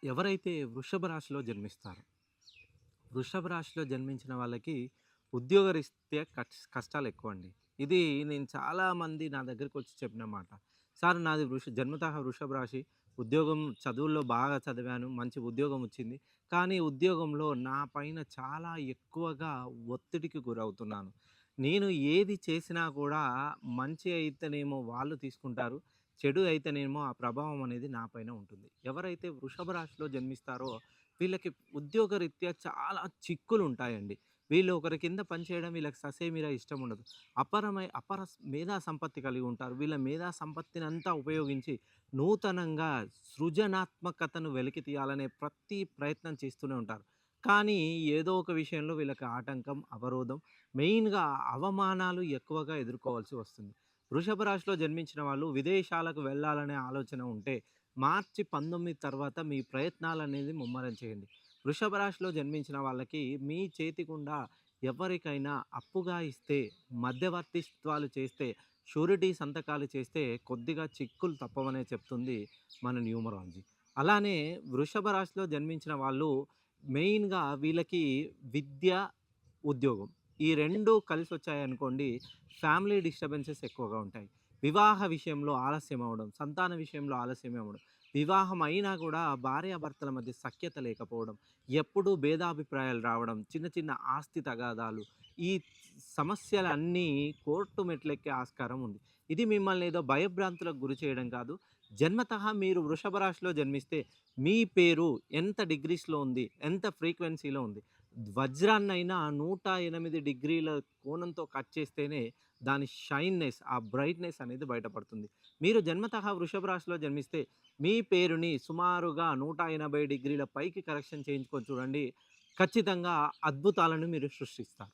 ఎవరైతే వృషభ రాశిలో జన్మిస్తారో, వృషభ రాశిలో జన్మించిన వాళ్ళకి ఉద్యోగరీత్యా కష్టాలెక్కువండి. ఇది నేను చాలామంది నా దగ్గరకొచ్చి చెప్పిన మాట. సార్ నాది జన్మతః వృషభ రాశి. ఉద్యోగం చదువుల్లో బాగా చదివాను. మంచి ఉద్యోగం వచ్చింది. కానీ ఉద్యోగంలో నా పైన చాలా ఎక్కువగా ఒత్తిడికి గురవుతున్నాను. నేను ఏది చేసినా కూడా మంచి అయితేనేమో వాళ్ళు తీసుకుంటారు. చెడు అయితేనేమో ఆ ప్రభావం అనేది నా పైన ఉంటుంది. ఎవరైతే వృషభ రాశిలో జన్మిస్తారో వీళ్ళకి ఉద్యోగరీత్యా చాలా చిక్కులుంటాయండి. వీళ్ళు ఒకరి కింద పనిచేయడం వీళ్ళకి ససేమిరా ఇష్టం ఉండదు. మేధా సంపత్తి కలిగి ఉంటారు. వీళ్ళ మేధా సంపత్తినంతా ఉపయోగించి నూతనంగా సృజనాత్మకతను వెలికి తీయాలనే ప్రతి ప్రయత్నం చేస్తూనే ఉంటారు. కానీ ఏదో ఒక విషయంలో వీళ్ళకి ఆటంకం, అవరోధం, మెయిన్‌గా అవమానాలు ఎక్కువగా ఎదుర్కోవాల్సి వస్తుంది. వృషభ రాశిలో జన్మించిన వాళ్ళు విదేశాలకు వెళ్ళాలనే ఆలోచన ఉంటే మార్చి 19 తర్వాత మీ ప్రయత్నాలనేది ముమ్మరం చేయండి. వృషభ రాశిలో జన్మించిన వాళ్ళకి మీ చేతి గుండా ఎవరికైనా అప్పుగా ఇస్తే, మధ్యవర్తిత్వాలు చేస్తే, షూరిటీ సంతకాలు చేస్తే కొద్దిగా చిక్కులు తప్పవనే చెప్తుంది మన న్యూమరాలజీ. అలానే వృషభ రాశిలో జన్మించిన వాళ్ళు మెయిన్‌గా వీళ్ళకి విద్య, ఉద్యోగం ఈ 2 కలిసొచ్చాయనుకోండి ఫ్యామిలీ డిస్టర్బెన్సెస్ ఎక్కువగా ఉంటాయి. వివాహ విషయంలో ఆలస్యం అవ్వడం, సంతాన విషయంలో ఆలస్యం అవ్వడం, వివాహం అయినా కూడా భార్యాభర్తల మధ్య సఖ్యత లేకపోవడం, ఎప్పుడూ భేదాభిప్రాయాలు రావడం, చిన్న చిన్న ఆస్తి తగాదాలు, ఈ సమస్యలన్నీ కోర్టు మెట్లెక్కే ఆస్కారం ఉంది. ఇది మిమ్మల్ని ఏదో భయభ్రాంతులకు గురి చేయడం కాదు. జన్మతః మీరు వృషభ రాశిలో జన్మిస్తే మీ పేరు ఎంత డిగ్రీస్‌లో ఉంది, ఎంత ఫ్రీక్వెన్సీలో ఉంది. వజ్రాన్నైనా 108 డిగ్రీల కోణంతో కట్ చేస్తేనే దాని షైన్‌నెస్, ఆ బ్రైట్‌నెస్ అనేది బయటపడుతుంది. మీరు జన్మతః వృషభ రాశిలో జన్మిస్తే మీ పేరుని సుమారుగా 180 డిగ్రీల పైకి కరెక్షన్ చేయించుకొని చూడండి. ఖచ్చితంగా అద్భుతాలను మీరు సృష్టిస్తారు.